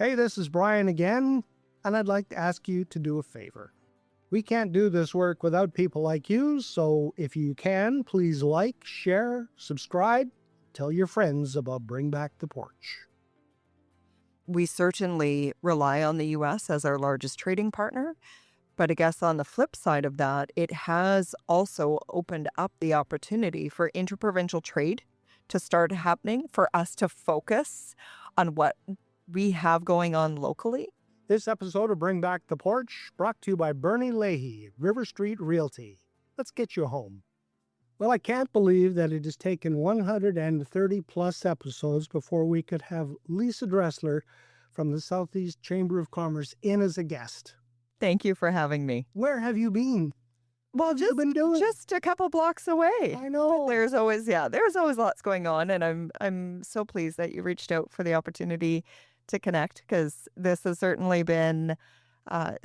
Hey, this is Brian again, and I'd like to ask you to do a favor. We can't do this work without people like you, so if you can, please like, share, subscribe, tell your friends about Bring Back the Porch. We certainly rely on the U.S. as our largest trading partner, but I guess on the flip side of that, it has also opened up the opportunity for interprovincial trade to start happening, for us to focus on what we have going on locally. This episode of Bring Back the Porch brought to you by Bernie Leahy, River Street Realty. Let's get you home. Well, I can't believe that it has taken 130 plus episodes before we could have Lisa Dressler from the Southeast Chamber of Commerce in as a guest. Thank you for having me. Where have you been? Well, What have you been doing? just a couple blocks away. I know. There's always lots going on, and I'm so pleased that you reached out for the opportunity to connect, because this has certainly been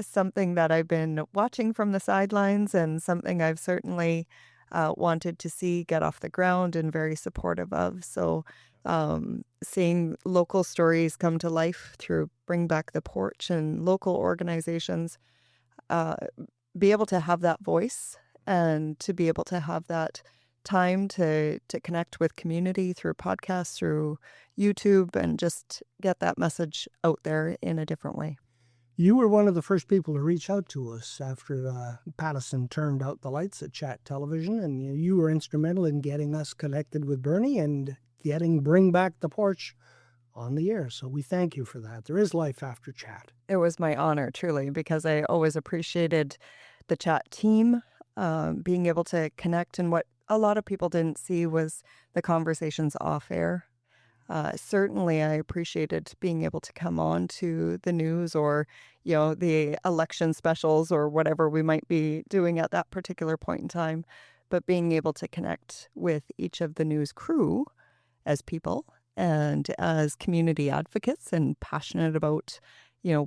something that I've been watching from the sidelines, and something I've certainly wanted to see get off the ground and very supportive of. So seeing local stories come to life through Bring Back the Porch and local organizations, be able to have that voice and to be able to have that time to connect with community through podcasts, through YouTube, and just get that message out there in a different way. You were one of the first people to reach out to us after Pattison turned out the lights at Chat Television, and you were instrumental in getting us connected with Bernie and getting Bring Back the Porch on the air. So we thank you for that. There is life after Chat. It was my honor, truly, because I always appreciated the Chat team, being able to connect, and what a lot of people didn't see was the conversations off air. Certainly, I appreciated being able to come on to the news, or, the election specials, or whatever we might be doing at that particular point in time. But being able to connect with each of the news crew as people and as community advocates, and passionate about,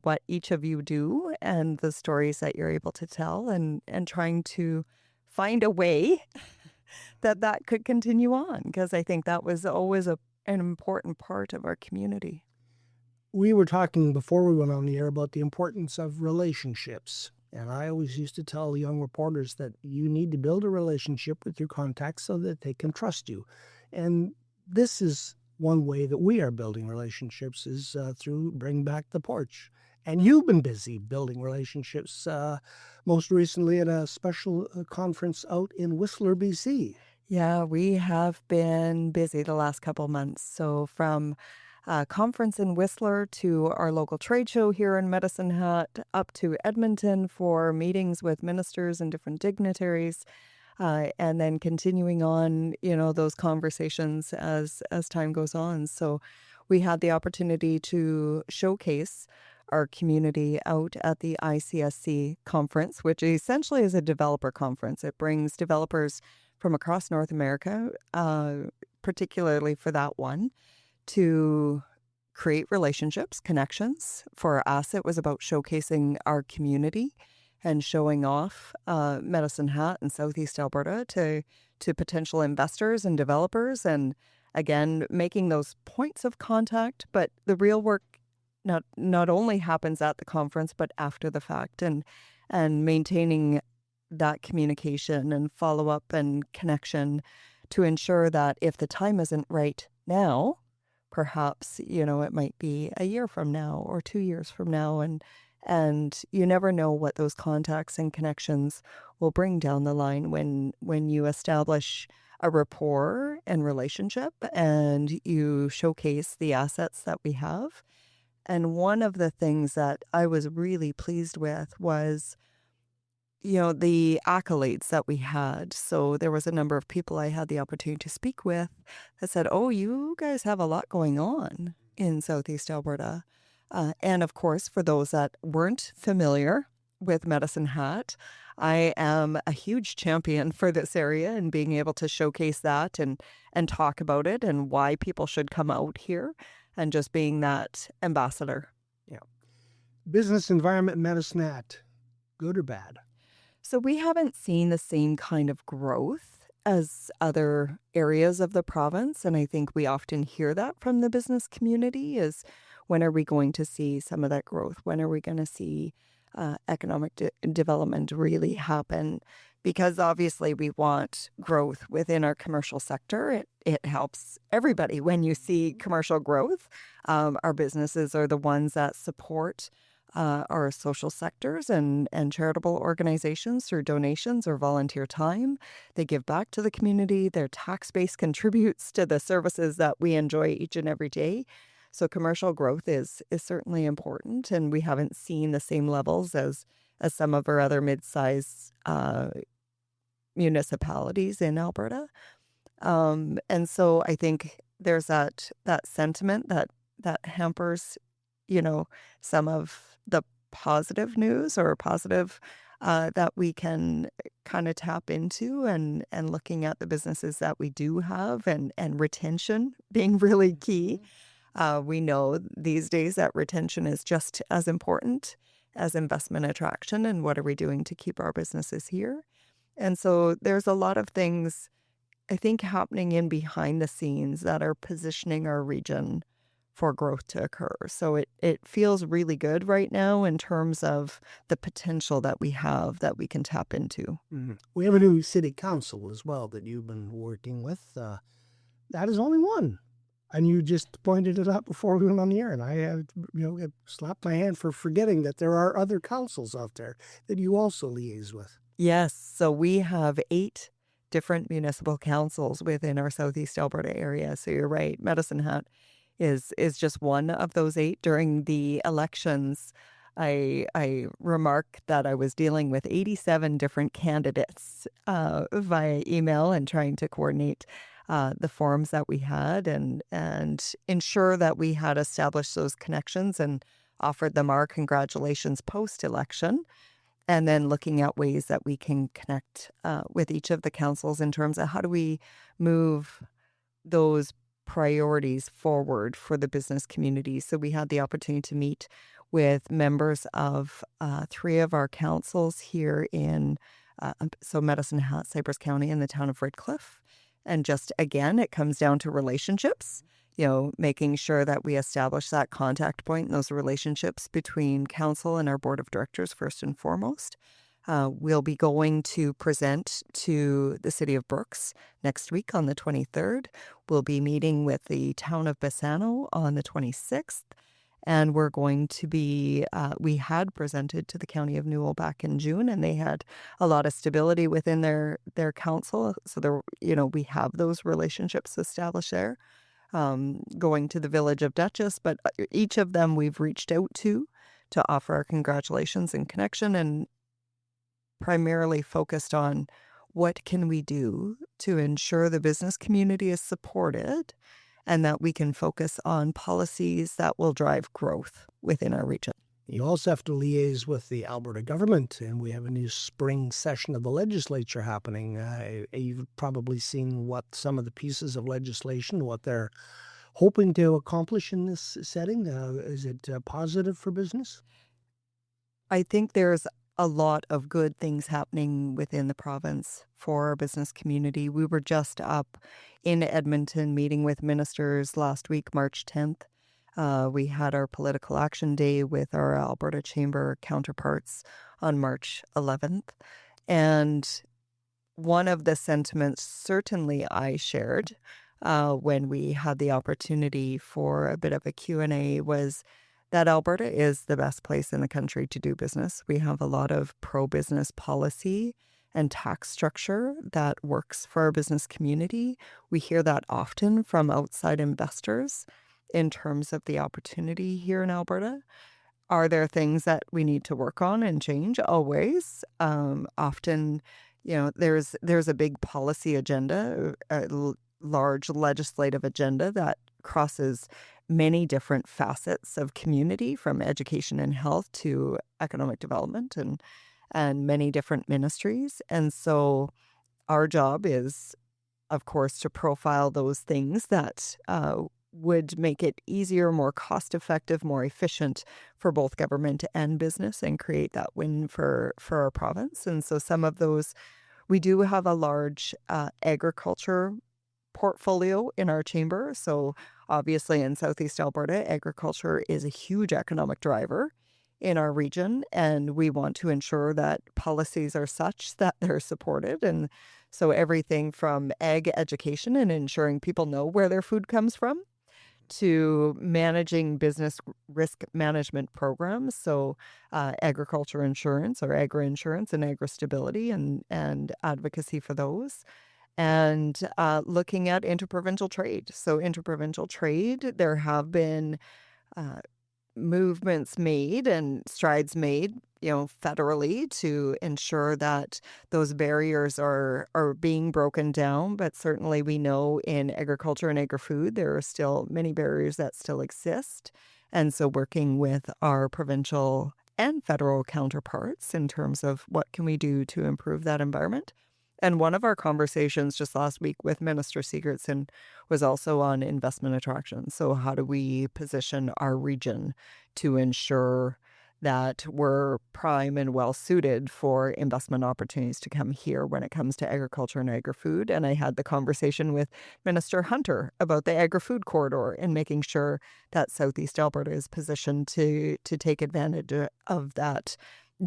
what each of you do and the stories that you're able to tell, and trying to find a way that could continue on, because I think that was always an important part of our community. We were talking before we went on the air about the importance of relationships. And I always used to tell young reporters that you need to build a relationship with your contacts so that they can trust you. And this is one way that we are building relationships, is through Bring Back the Porch. And you've been busy building relationships, most recently at a special conference out in Whistler, BC. Yeah, we have been busy the last couple months. So from a conference in Whistler to our local trade show here in Medicine Hat, up to Edmonton for meetings with ministers and different dignitaries, and then continuing on, those conversations as time goes on. So we had the opportunity to showcase our community out at the ICSC conference, which essentially is a developer conference. It brings developers from across North America, particularly for that one, to create relationships, connections. For us, it was about showcasing our community and showing off Medicine Hat and Southeast Alberta to potential investors and developers, and again, making those points of contact. But the real work not only happens at the conference, but after the fact, and maintaining that communication and follow-up and connection to ensure that if the time isn't right now, perhaps, it might be a year from now or 2 years from now. And you never know what those contacts and connections will bring down the line when you establish a rapport and relationship, and you showcase the assets that we have. And one of the things that I was really pleased with was, the accolades that we had. So there was a number of people I had the opportunity to speak with that said, "Oh, you guys have a lot going on in Southeast Alberta." And of course, for those that weren't familiar with Medicine Hat, I am a huge champion for this area, and being able to showcase that and talk about it and why people should come out here, and just being that ambassador. Yeah. Business environment in Medicine Hat, good or bad? So we haven't seen the same kind of growth as other areas of the province. And I think we often hear that from the business community, is when are we going to see some of that growth? When are we going to see economic development really happen? Because obviously we want growth within our commercial sector. It helps everybody when you see commercial growth. Our businesses are the ones that support our social sectors and charitable organizations through donations or volunteer time. They give back to the community. Their tax base contributes to the services that we enjoy each and every day. So commercial growth is certainly important, and we haven't seen the same levels as some of our other mid-sized municipalities in Alberta. And so I think there's that sentiment that hampers, some of the positive news or positive that we can kind of tap into, and looking at the businesses that we do have, and retention being really key. We know these days that retention is just as important as investment attraction, and what are we doing to keep our businesses here? And so there's a lot of things, I think, happening in behind the scenes that are positioning our region for growth to occur. So it feels really good right now in terms of the potential that we have that we can tap into. We have a new city council as well that you've been working with. That is only one. And you just pointed it out before we went on the air, and I have, slapped my hand for forgetting that there are other councils out there that you also liaise with. Yes, so we have 8 different municipal councils within our Southeast Alberta area. So you're right, Medicine Hat is just one of those 8. During the elections, I remarked that I was dealing with 87 different candidates via email and trying to coordinate the forums that we had and ensure that we had established those connections and offered them our congratulations post-election. And then looking at ways that we can connect with each of the councils in terms of how do we move those priorities forward for the business community. So we had the opportunity to meet with members of 3 of our councils here in Medicine Hat, Cypress County, and the town of Redcliffe. And just, again, it comes down to relationships, making sure that we establish that contact point and those relationships between council and our board of directors first and foremost. We'll be going to present to the city of Brooks next week on the 23rd. We'll be meeting with the town of Bassano on the 26th. And we're going to be, we had presented to the County of Newell back in June, and they had a lot of stability within their council. So there, we have those relationships established there. Going to the village of Dutchess, but each of them we've reached out to offer our congratulations and connection, and primarily focused on what can we do to ensure the business community is supported and that we can focus on policies that will drive growth within our region. You also have to liaise with the Alberta government, and we have a new spring session of the legislature happening. You've probably seen what some of the pieces of legislation, what they're hoping to accomplish in this setting. Is it positive for business? I think there's a lot of good things happening within the province for our business community. We were just up in Edmonton meeting with ministers last week, March 10th. We had our political action day with our Alberta Chamber counterparts on March 11th. And one of the sentiments certainly I shared when we had the opportunity for a bit of a Q&A was that Alberta is the best place in the country to do business. We have a lot of pro-business policy and tax structure that works for our business community. We hear that often from outside investors in terms of the opportunity here in Alberta. Are there things that we need to work on and change? Always. Often, there's a big policy agenda, a large legislative agenda that crosses many different facets of community, from education and health to economic development and many different ministries. And so our job is, of course, to profile those things that would make it easier, more cost-effective, more efficient for both government and business, and create that win for our province. And so some of those, we do have a large agriculture portfolio in our chamber. So Obviously, in Southeast Alberta, agriculture is a huge economic driver in our region, and we want to ensure that policies are such that they're supported. And so everything from ag education and ensuring people know where their food comes from to managing business risk management programs. So agriculture insurance or agri-insurance and agri-stability and advocacy for those. And looking at interprovincial trade. So interprovincial trade, there have been uh, movements made and strides made, federally to ensure that those barriers are being broken down. But certainly we know in agriculture and agri-food, there are still many barriers that still exist. And so working with our provincial and federal counterparts in terms of what can we do to improve that environment. And one of our conversations just last week with Minister Sigurdsson was also on investment attraction. So how do we position our region to ensure that we're prime and well suited for investment opportunities to come here when it comes to agriculture and agri-food? And I had the conversation with Minister Hunter about the agri-food corridor and making sure that Southeast Alberta is positioned to take advantage of that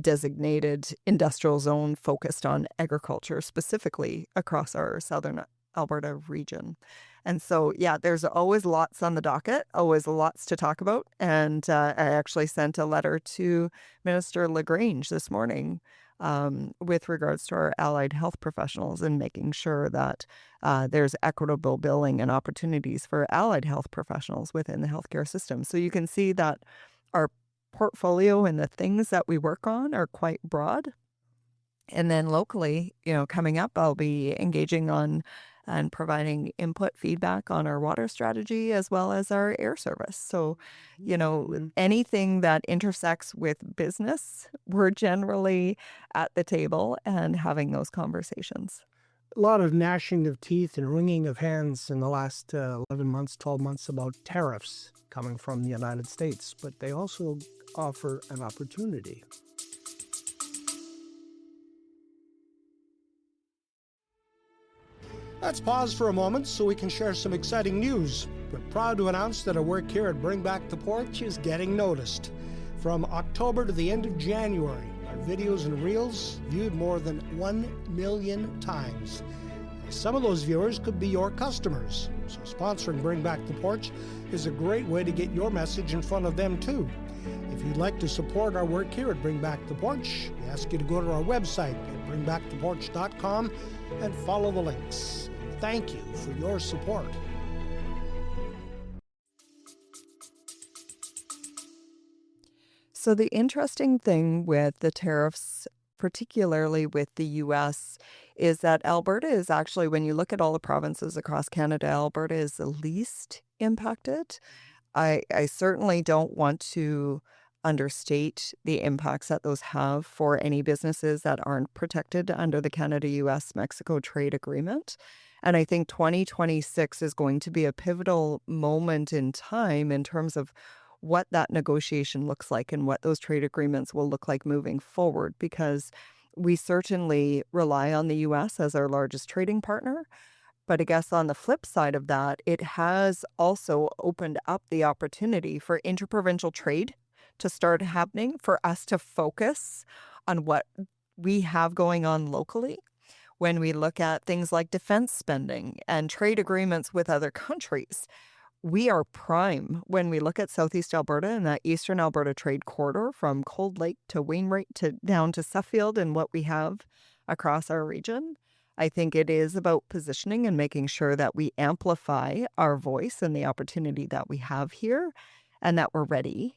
designated industrial zone focused on agriculture, specifically across our southern Alberta region. And so, yeah, there's always lots on the docket, always lots to talk about. And I actually sent a letter to Minister LaGrange this morning with regards to our allied health professionals and making sure that there's equitable billing and opportunities for allied health professionals within the healthcare system. So you can see that our portfolio and the things that we work on are quite broad. And then locally, coming up, I'll be engaging on and providing input feedback on our water strategy as well as our air service. So, anything that intersects with business, we're generally at the table and having those conversations. A lot of gnashing of teeth and wringing of hands in the last 11 months, 12 months about tariffs coming from the United States, but they also offer an opportunity. Let's pause for a moment so we can share some exciting news. We're proud to announce that our work here at Bring Back The Porch is getting noticed. From October to the end of January, our videos and reels viewed more than 1 million times. Some of those viewers could be your customers, so sponsoring Bring Back The Porch is a great way to get your message in front of them too. If you'd like to support our work here at Bring Back The Porch, we ask you to go to our website at bringbacktheporch.com and follow the links. Thank you for your support. So the interesting thing with the tariffs, particularly with the U.S., is that Alberta is actually, when you look at all the provinces across Canada, Alberta is the least impacted. I certainly don't want to understate the impacts that those have for any businesses that aren't protected under the Canada-US-Mexico trade agreement. And I think 2026 is going to be a pivotal moment in time in terms of what that negotiation looks like and what those trade agreements will look like moving forward, because we certainly rely on the U.S. as our largest trading partner. But I guess on the flip side of that, it has also opened up the opportunity for interprovincial trade to start happening, for us to focus on what we have going on locally. When we look at things like defense spending and trade agreements with other countries, we are prime when we look at Southeast Alberta and that Eastern Alberta trade corridor from Cold Lake to Wainwright to down to Suffield and what we have across our region. I think it is about positioning and making sure that we amplify our voice and the opportunity that we have here, and that we're ready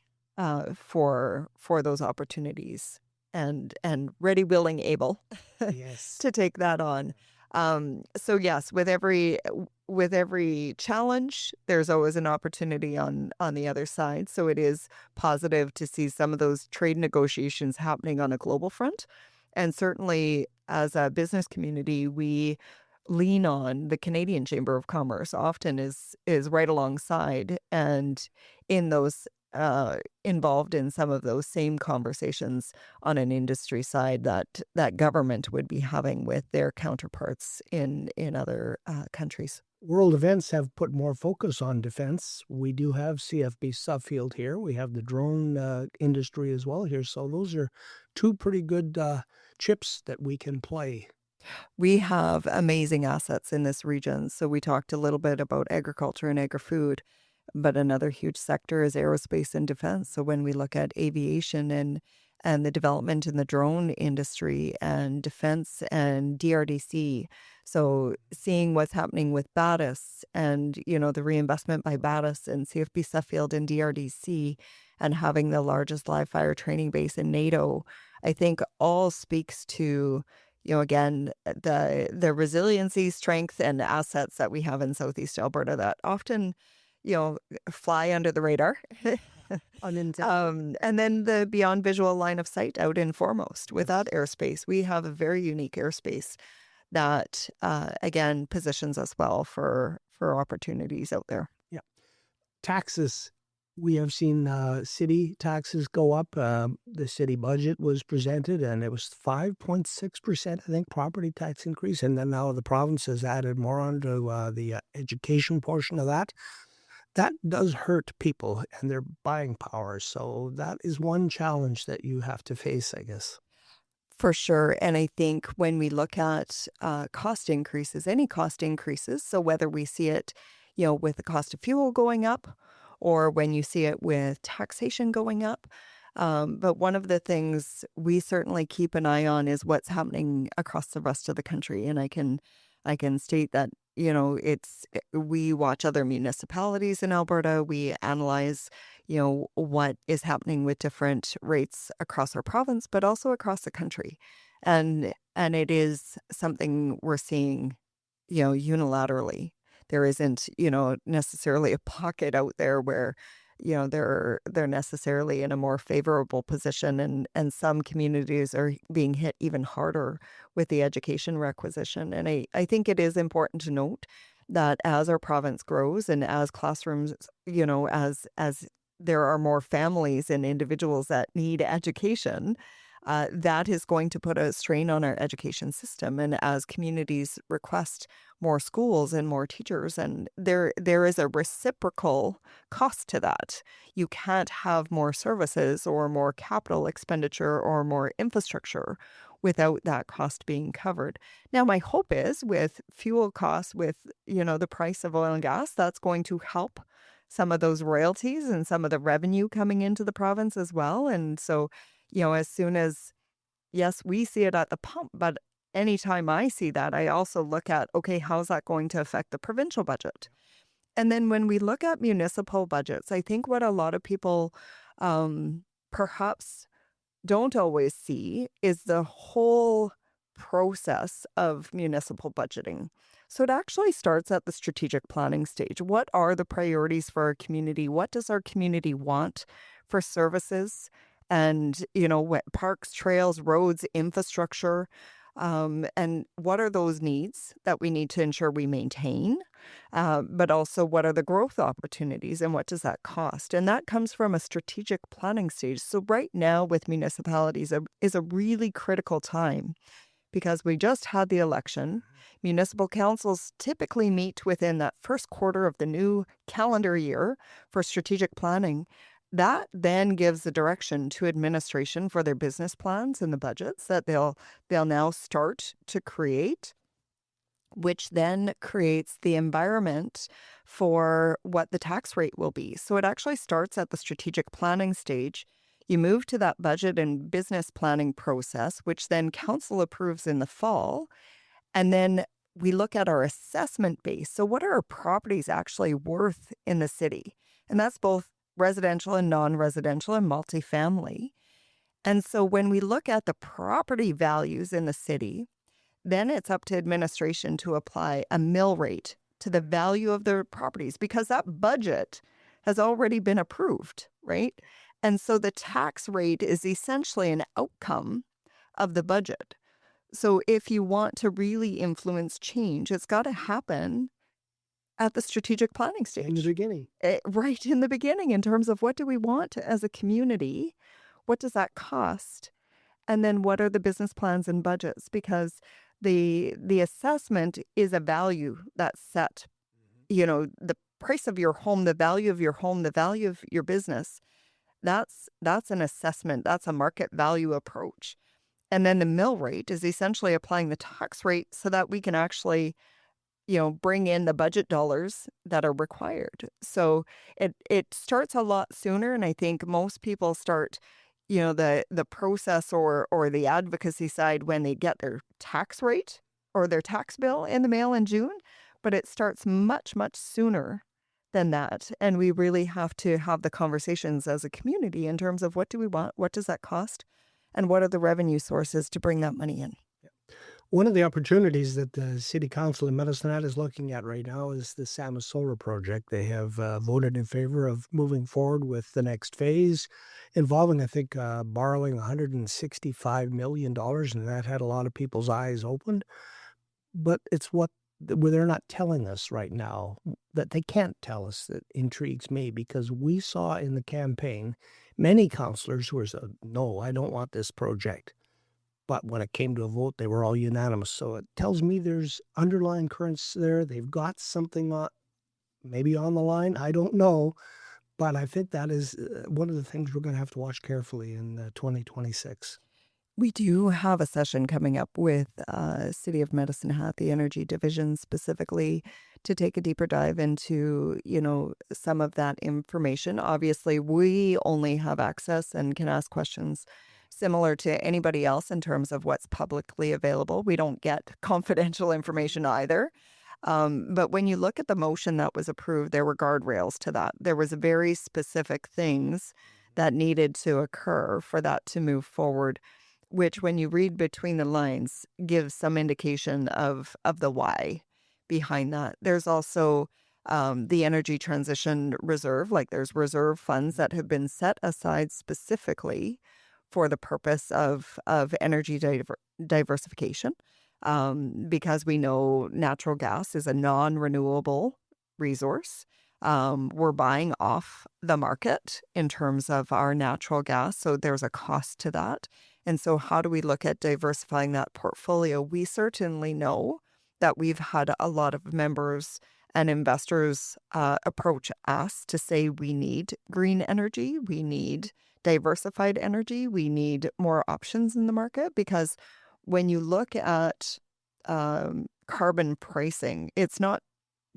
for those opportunities and ready, willing, able Yes. to take that on. So yes, with every challenge, there's always an opportunity on the other side. So it is positive to see some of those trade negotiations happening on a global front. And certainly as a business community, we lean on the Canadian Chamber of Commerce often is right alongside and in those involved in some of those same conversations on an industry side that government would be having with their counterparts in other countries. World events have put more focus on defense. We do have CFB Suffield here. We have the drone industry as well here. So those are two pretty good chips that we can play. We have amazing assets in this region. So we talked a little bit about agriculture and agri-food, but another huge sector is aerospace and defense. So when we look at aviation and the development in the drone industry and defense and DRDC, so seeing what's happening with Battis and, the reinvestment by Battis and CFB Suffield and DRDC and having the largest live fire training base in NATO, I think all speaks to, again, the resiliency, strength, and assets that we have in Southeast Alberta that often, fly under the radar. And then the beyond visual line of sight out in foremost. Without airspace, we have a very unique airspace that, again, positions us well for opportunities out there. Yeah. Taxes. We have seen city taxes go up. The city budget was presented, and it was 5.6%, I think, property tax increase. And then now the province has added more onto the education portion of that. That does hurt people and their buying power. So that is one challenge that you have to face, I guess. For sure. And I think when we look at cost increases, any cost increases, so whether we see it, with the cost of fuel going up or when you see it with taxation going up. But one of the things we certainly keep an eye on is what's happening across the rest of the country. And I can state that, we watch other municipalities in Alberta. We analyze, what is happening with different rates across our province, but also across the country. And it is something we're seeing, unilaterally. There isn't, necessarily a pocket out there where, they're necessarily in a more favorable position, and some communities are being hit even harder with the education requisition. And I think it is important to note that as our province grows and as classrooms, as there are more families and individuals that need education, that is going to put a strain on our education system. And as communities request more schools and more teachers, and there is a reciprocal cost to that. You can't have more services or more capital expenditure or more infrastructure without that cost being covered. Now, my hope is with fuel costs, with, the price of oil and gas, that's going to help some of those royalties and some of the revenue coming into the province as well. And so, as soon as, yes, we see it at the pump, but anytime I see that, I also look at, okay, how's that going to affect the provincial budget? And then when we look at municipal budgets, I think what a lot of people perhaps don't always see is the whole process of municipal budgeting. So it actually starts at the strategic planning stage. What are the priorities for our community? What does our community want for services? And, what parks, trails, roads, infrastructure, and what are those needs that we need to ensure we maintain? But also, what are the growth opportunities and what does that cost? And that comes from a strategic planning stage. So right now with municipalities is a really critical time because we just had the election. Municipal councils typically meet within that first quarter of the new calendar year for strategic planning. That then gives the direction to administration for their business plans and the budgets that they'll now start to create, which then creates the environment for what the tax rate will be. So it actually starts at the strategic planning stage. You move to that budget and business planning process, which then council approves in the fall. And then we look at our assessment base. So what are our properties actually worth in the city? And that's both residential and non-residential and multifamily. And so when we look at the property values in the city, then it's up to administration to apply a mill rate to the value of their properties because that budget has already been approved, right? And so the tax rate is essentially an outcome of the budget. So if you want to really influence change, it's got to happen at the strategic planning stage. In the beginning. Right in the beginning, in terms of what do we want as a community? What does that cost? And then what are the business plans and budgets? Because the assessment is a value that's set the price of your home, the value of your home, the value of your business, that's an assessment. That's a market value approach. And then the mill rate is essentially applying the tax rate so that we can actually, bring in the budget dollars that are required. So it starts a lot sooner, and I think most people start, the process or the advocacy side when they get their tax rate or their tax bill in the mail in June, but it starts much, much sooner than that. And we really have to have the conversations as a community in terms of what do we want, what does that cost, and what are the revenue sources to bring that money in. One of the opportunities that the City Council in Medicine Hat is looking at right now is the Sama Solar Project. They have voted in favor of moving forward with the next phase involving, I think, borrowing $165 million, and that had a lot of people's eyes opened. But it's what they're not telling us right now, that they can't tell us, that intrigues me, because we saw in the campaign many councillors who said, no, I don't want this project. But when it came to a vote, they were all unanimous. So it tells me there's underlying currents there. They've got something maybe on the line. I don't know. But I think that is one of the things we're going to have to watch carefully in 2026. We do have a session coming up with City of Medicine Hat, the Energy Division specifically, to take a deeper dive into, some of that information. Obviously, we only have access and can ask questions similar to anybody else in terms of what's publicly available. We don't get confidential information either. But when you look at the motion that was approved, there were guardrails to that. There was very specific things that needed to occur for that to move forward, which when you read between the lines gives some indication of the why behind that. There's also the Energy Transition Reserve, like there's reserve funds that have been set aside specifically for the purpose of energy diversification, because we know natural gas is a non-renewable resource. We're buying off the market in terms of our natural gas, so there's a cost to that. And so how do we look at diversifying that portfolio? We certainly know that we've had a lot of members and investors approach us to say we need green energy, we need diversified energy, we need more options in the market, because when you look at carbon pricing, it's not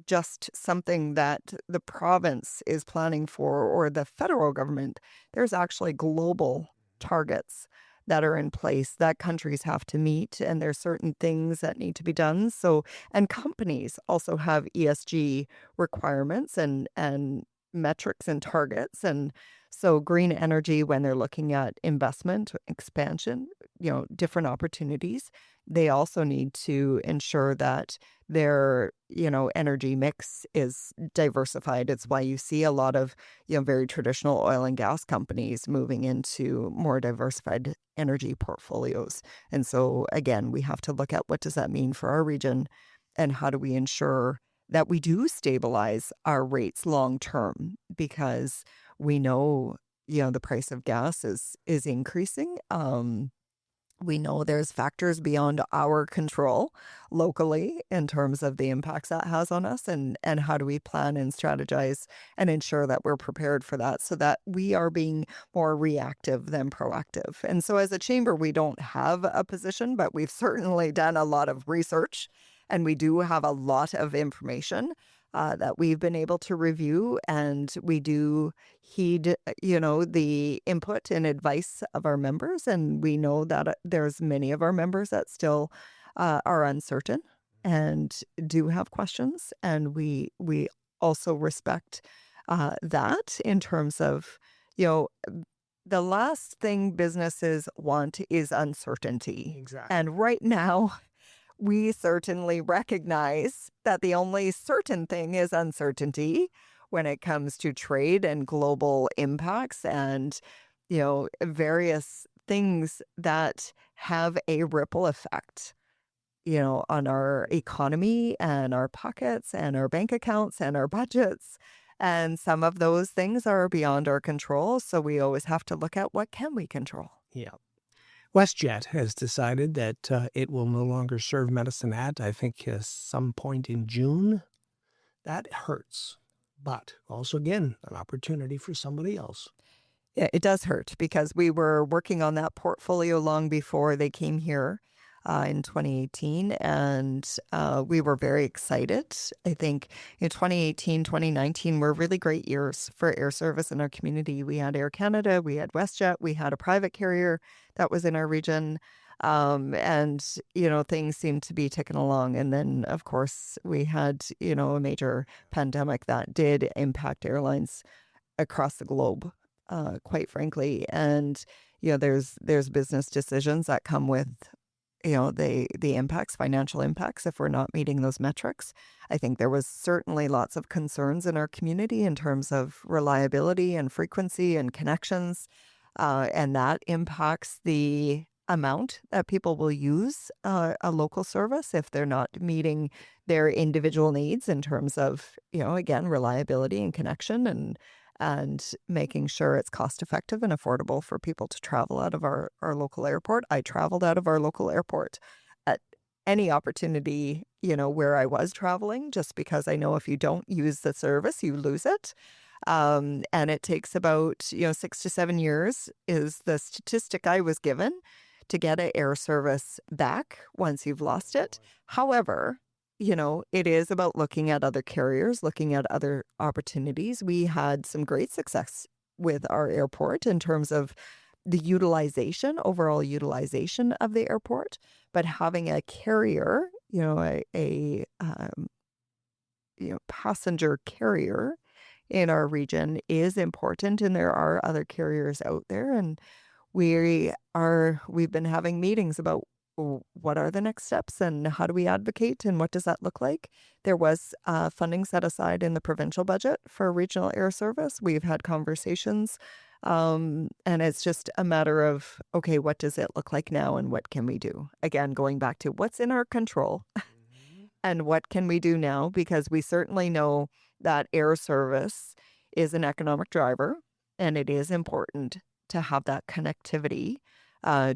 just something that the province is planning for or the federal government. There's actually global targets that are in place that countries have to meet, and there's certain things that need to be done. So, and companies also have ESG requirements and metrics and targets. And so green energy, when they're looking at investment, expansion, different opportunities, they also need to ensure that their, energy mix is diversified. It's why you see a lot of, very traditional oil and gas companies moving into more diversified energy portfolios. And so again, we have to look at what does that mean for our region and how do we ensure that we do stabilize our rates long term, because we know, the price of gas is increasing. We know there's factors beyond our control locally in terms of the impacts that has on us, and how do we plan and strategize and ensure that we're prepared for that so that we are being more reactive than proactive. And so as a chamber, we don't have a position, but we've certainly done a lot of research, and we do have a lot of information that we've been able to review, and we do heed, the input and advice of our members. And we know that there's many of our members that still are uncertain and do have questions. And we also respect that in terms of, the last thing businesses want is uncertainty. Exactly. And right now, we certainly recognize that the only certain thing is uncertainty when it comes to trade and global impacts and, various things that have a ripple effect, on our economy and our pockets and our bank accounts and our budgets. And some of those things are beyond our control. So we always have to look at what can we control. Yeah. WestJet has decided that it will no longer serve Medicine Hat, I think, some point in June. That hurts. But also, again, an opportunity for somebody else. Yeah, it does hurt because we were working on that portfolio long before they came here in 2018, and we were very excited. I think in 2018, 2019 were really great years for air service in our community. We had Air Canada, we had WestJet, we had a private carrier that was in our region. And, things seemed to be ticking along. And then, of course, we had, a major pandemic that did impact airlines across the globe, quite frankly. And there's business decisions that come with the impacts, financial impacts, if we're not meeting those metrics. I think there was certainly lots of concerns in our community in terms of reliability and frequency and connections, and that impacts the amount that people will use a local service if they're not meeting their individual needs in terms of, again, reliability and connection, and making sure it's cost effective and affordable for people to travel out of our local airport. I traveled out of our local airport at any opportunity, where I was traveling, just because I know if you don't use the service, you lose it. And it takes about, 6 to 7 years is the statistic I was given to get an air service back once you've lost it. However, it is about looking at other carriers, looking at other opportunities. We had some great success with our airport in terms of the overall utilization of the airport, but having a carrier, a passenger carrier in our region is important, and there are other carriers out there, and we've been having meetings about what are the next steps and how do we advocate and what does that look like. There was funding set aside in the provincial budget for regional air service. We've had conversations, and it's just a matter of, okay, what does it look like now and what can we do? Again, going back to what's in our control and what can we do now, because we certainly know that air service is an economic driver, and it is important to have that connectivity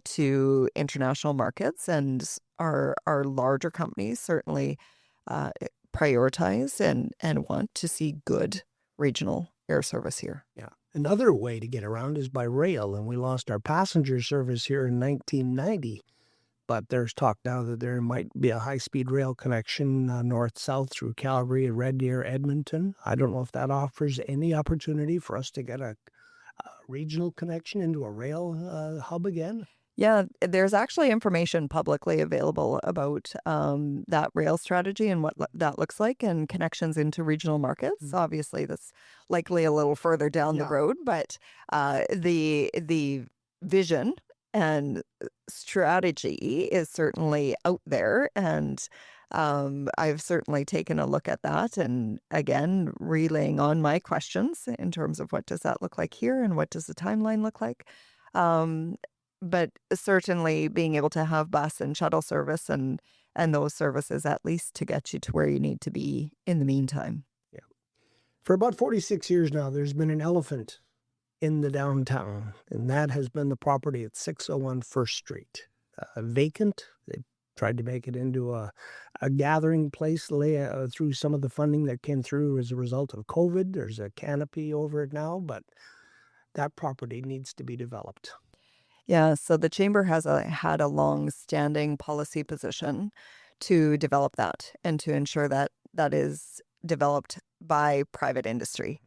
to international markets, and our larger companies certainly prioritize and want to see good regional air service here. Yeah. Another way to get around is by rail, and we lost our passenger service here in 1990. But there's talk now that there might be a high-speed rail connection north-south through Calgary, Red Deer, Edmonton. I don't know if that offers any opportunity for us to get a regional connection into a rail hub again. Yeah, there's actually information publicly available about that rail strategy and what that looks like, and connections into regional markets. Obviously, that's likely a little further down the road, but the vision and strategy is certainly out there, and I've certainly taken a look at that, and again, relaying on my questions in terms of what does that look like here and what does the timeline look like. But certainly being able to have bus and shuttle service and those services at least to get you to where you need to be in the meantime. Yeah. For about 46 years now, there's been an elephant in the downtown, and that has been the property at 601 First Street. Vacant. They tried to make it into a gathering place through some of the funding that came through as a result of COVID. There's a canopy over it now, but that property needs to be developed. Yeah, so the chamber has had a long-standing policy position to develop that and to ensure that that is developed by private industry.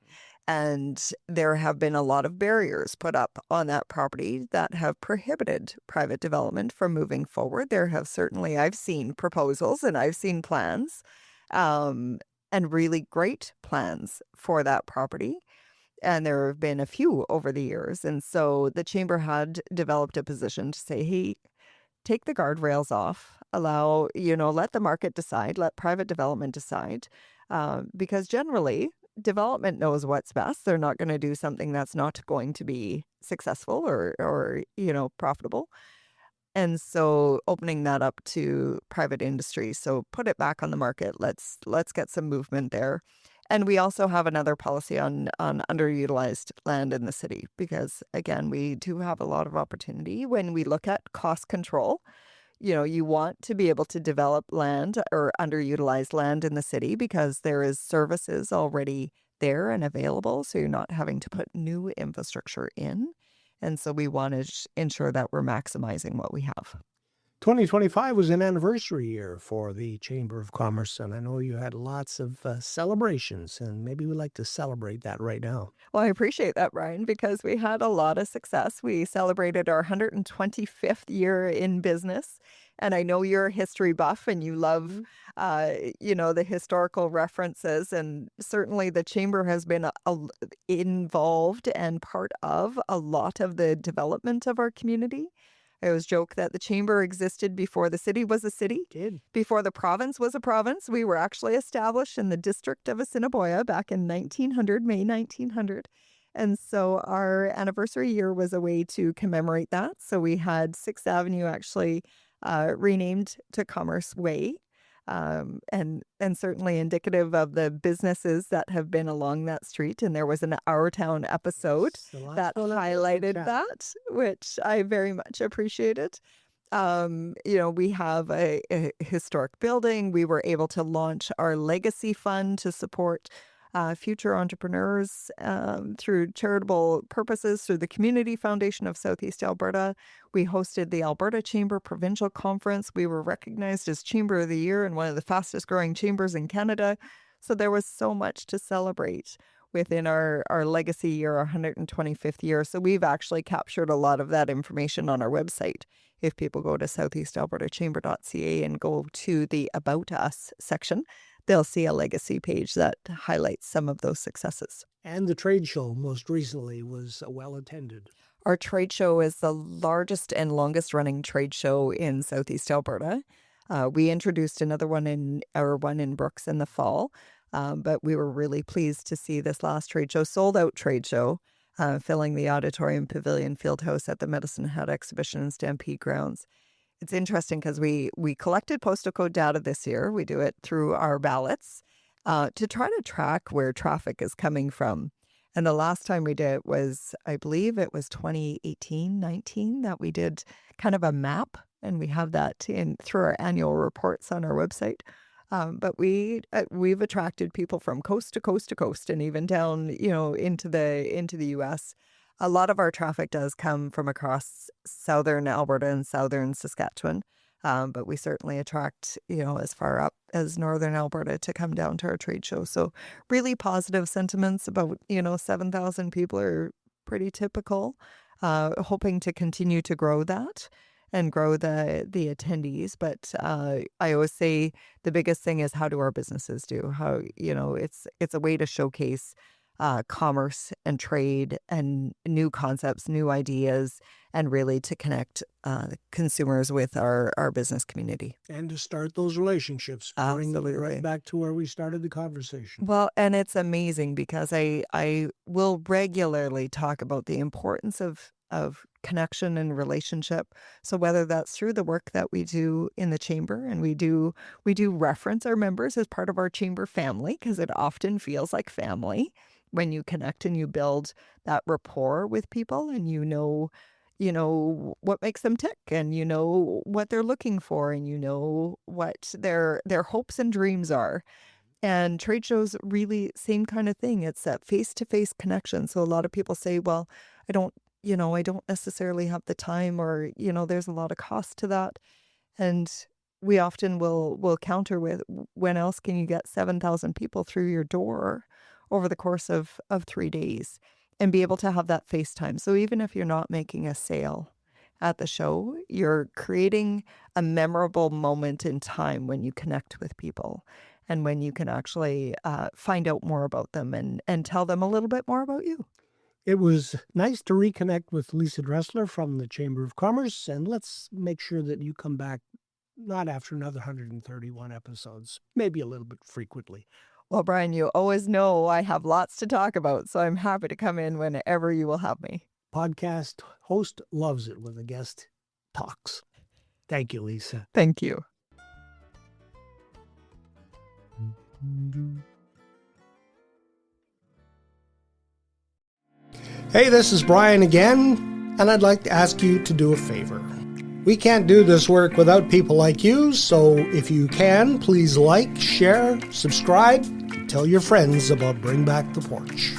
And there have been a lot of barriers put up on that property that have prohibited private development from moving forward. There have certainly, I've seen proposals and I've seen plans, and really great plans for that property. And there have been a few over the years. And so the chamber had developed a position to say, hey, take the guardrails off, allow, let the market decide, let private development decide. Because generally, development knows what's best. They're not going to do something that's not going to be successful or profitable. And so opening that up to private industry. So put it back on the market. Let's get some movement there. And we also have another policy on underutilized land in the city, because, again, we do have a lot of opportunity when we look at cost control. you want to be able to develop land or underutilized land in the city because there is services already there and available. So you're not having to put new infrastructure in. And so we want to ensure that we're maximizing what we have. 2025 was an anniversary year for the Chamber of Commerce, and I know you had lots of celebrations, and maybe we'd like to celebrate that right now. Well, I appreciate that, Brian, because we had a lot of success. We celebrated our 125th year in business. And I know you're a history buff and you love, the historical references. And certainly the Chamber has been involved and part of a lot of the development of our community. I always joke that the Chamber existed before the city was a city. It did. Before the province was a province. We were actually established in the district of Assiniboia back in 1900, May 1900. And so our anniversary year was a way to commemorate that. So we had 6th Avenue actually renamed to Commerce Way. And certainly indicative of the businesses that have been along that street. And there was an Our Town episode that highlighted that, which I very much appreciated. We have a historic building. We were able to launch our legacy fund to support future entrepreneurs through charitable purposes through the Community Foundation of Southeast Alberta. We hosted the Alberta Chamber Provincial Conference. We were recognized as Chamber of the Year and one of the fastest growing chambers in Canada. So there was so much to celebrate within our legacy year, our 125th year. So we've actually captured a lot of that information on our website. If people go to southeastalbertachamber.ca and go to the About Us section, they'll see a legacy page that highlights some of those successes. And the trade show most recently was well attended. Our trade show is the largest and longest running trade show in Southeast Alberta. We introduced another one in Brooks in the fall, but we were really pleased to see this last trade show, sold out trade show, filling the Auditorium Pavilion Fieldhouse at the Medicine Hat Exhibition and Stampede Grounds. It's interesting because we collected postal code data this year. We do it through our ballots to try to track where traffic is coming from. And the last time we did it was, I believe it was 2018-19 that we did kind of a map. And we have that through our annual reports on our website. But we've attracted people from coast to coast to coast and even down, into the U.S. A lot of our traffic does come from across southern Alberta and southern Saskatchewan, but we certainly attract, as far up as northern Alberta to come down to our trade show. So really positive sentiments about, 7,000 people are pretty typical, hoping to continue to grow that and grow the attendees. But I always say the biggest thing is how do our businesses do? How, it's a way to showcase commerce and trade and new concepts, new ideas, and really to connect consumers with our business community. And to start those relationships. Absolutely. Bring right back to where we started the conversation. Well, and it's amazing because I will regularly talk about the importance of connection and relationship. So whether that's through the work that we do in the chamber, and we do reference our members as part of our chamber family because it often feels like family when you connect and you build that rapport with people and you know what makes them tick and what they're looking for and what their hopes and dreams are. And trade shows really same kind of thing. It's that face-to-face connection. So a lot of people say, well, I don't necessarily have the time or, there's a lot of cost to that. And we often will counter with, when else can you get 7,000 people through your door over the course of 3 days and be able to have that FaceTime? So even if you're not making a sale at the show, you're creating a memorable moment in time when you connect with people and when you can actually find out more about them and tell them a little bit more about you. It was nice to reconnect with Lisa Dressler from the Chamber of Commerce, and let's make sure that you come back not after another 131 episodes, maybe a little bit frequently. Well, Brian, you always know I have lots to talk about, so I'm happy to come in whenever you will have me. Podcast host loves it when the guest talks. Thank you, Lisa. Thank you. Hey, this is Brian again, and I'd like to ask you to do a favor. We can't do this work without people like you, so if you can, please like, share, subscribe, tell your friends about Bring Back the Porch.